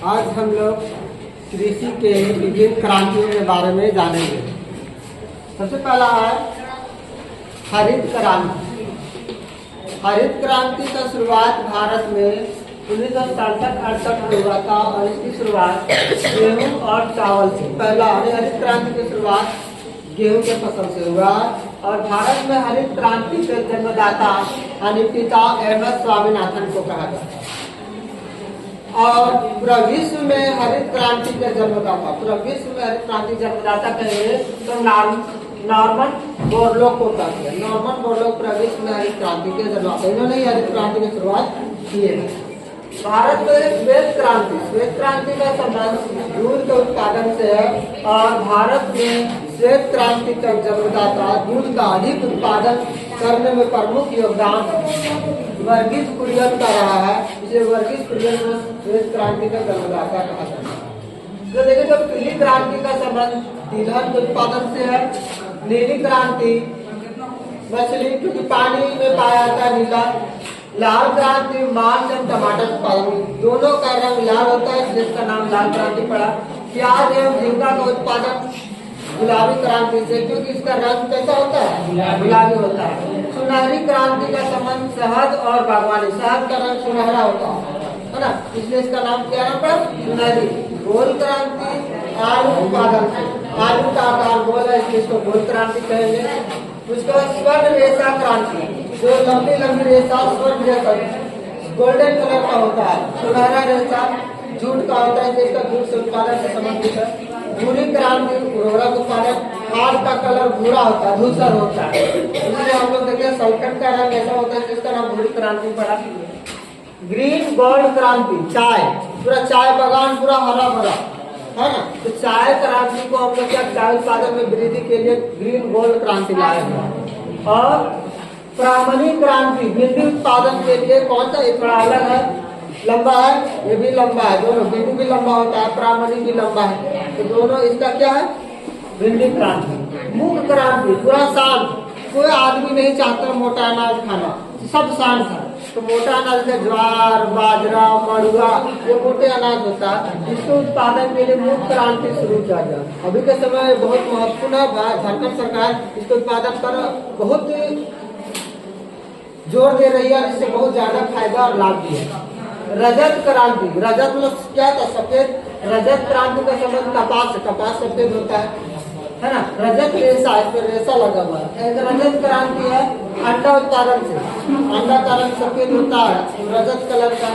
आज हम लोग कृषि के विभिन्न क्रांतियों के बारे में जानेंगे। सबसे पहला है हरित क्रांति। हरित क्रांति का शुरुआत भारत में 1967-68 में हुआ था और इसकी शुरुआत गेहूं और चावल से। पहला हरित क्रांति की शुरुआत गेहूं के फसल से हुआ और भारत में हरित क्रांति के जन्मदाता यानी पिता एम.एस. स्वामीनाथन को कहा जाता है। और पूरा विश्व में हरित क्रांति के जन्मदाता, पूरा विश्व में हरित क्रांति जन्मदाता कहेंगे तो नॉर्मन बोरलॉग को कहते हैं। नॉर्मन बोरलॉग पूरा विश्व में हरित क्रांति के जन्मदाता, इन्होंने ही हरित क्रांति की शुरुआत की है। भारत में श्वेत क्रांति का संबंध दूध के उत्पादन से है और भारत में श्वेत क्रांति का जन्मदाता दूध का अधिक उत्पादन करने में प्रमुख योगदान वर्गीज कुरियन का रहा है। इसे वर्गीज कुरियन को श्वेत क्रांति का जन्मदाता कहा जाता है। तो देखिए, जब पीली क्रांति का संबंध तिलहन के उत्पादन से है। नीली क्रांति मछली, क्योंकि पानी में पाया जाता है नीला। लाल क्रांति मांस एवं टमाटर उत्पादन, दोनों का रंग लाल होता है जिसका नाम लाल क्रांति पड़ा। प्याज एवं झींगा का उत्पादन गुलाबी क्रांति से, क्योंकि इसका रंग कैसा होता है, गुलाबी होता है। सुनहरी क्रांति का संबंध शहद और बागवानी, शहद का रंग सुनहरा होता है ना, इसलिए इसका नाम क्या नाम पड़ा, सुनहरी। गोल क्रांति आलू उत्पादन से, आलू का आकार गोल है इसलिए इसको गोल क्रांति कहेंगे। उसके बाद स्वर्ण रेशा क्रांति, जो लंबी लंबी रेशा स्वर्ण रेशा गोल्डन कलर का होता है। सुनहरा रेशा जूट का होता है जिसका जूट से उत्पादन से संबंधित है। भूरी क्रांति उर्वरक उत्पादन, खाद का कलर भूरा होता है, धूसर होता है, इसलिए हम लोग देखिए सल्फेट का रंग ऐसा होता है जिसका नाम भूरी क्रांति पड़ा। ग्रीन गोल्ड क्रांति, चाय, पूरा चाय बागान पूरा हरा भरा है ना, तो चाय क्रांति को हम लोग क्या चाय उत्पादन में वृद्धि के लिए ग्रीन गोल्ड क्रांति लाए हैं। और प्रामाणिक क्रांति भिंडी उत्पादन के लिए कौन सा, ये थोड़ा अलग है, लंबा है, ये भी लंबा है, दोनों भिंडी भी लंबा होता है, प्रामाणिक भी लंबा है, तो दोनों इसका क्या है, भिंडी क्रांति। मूंग क्रांति पूरा शांत, कोई आदमी नहीं चाहता मोटा अनाज खाना, सब शांत है। तो मोटा अनाज जैसे ज्वार, बाजरा, मड़ुआ, ये मोटे अनाज होता है, इसके उत्पादन के लिए मूंग क्रांति शुरू किया गया। अभी के समय बहुत महत्वपूर्ण है, झारखंड सरकार इसके उत्पादन पर बहुत जोर दे रही है, इससे बहुत ज्यादा फायदा और लाभ भी है। रजत क्रांति, रजत मतलब क्या था, सफेद। रजत क्रांति का संबंध कपास से, कपास सफेद होता है ना। रजत रेशा, इस पर रेशा लगा हुआ है। एक रजत क्रांति है अंडा उत्पादन से, अंडा का रंग सफेद होता है, रजत कलर का।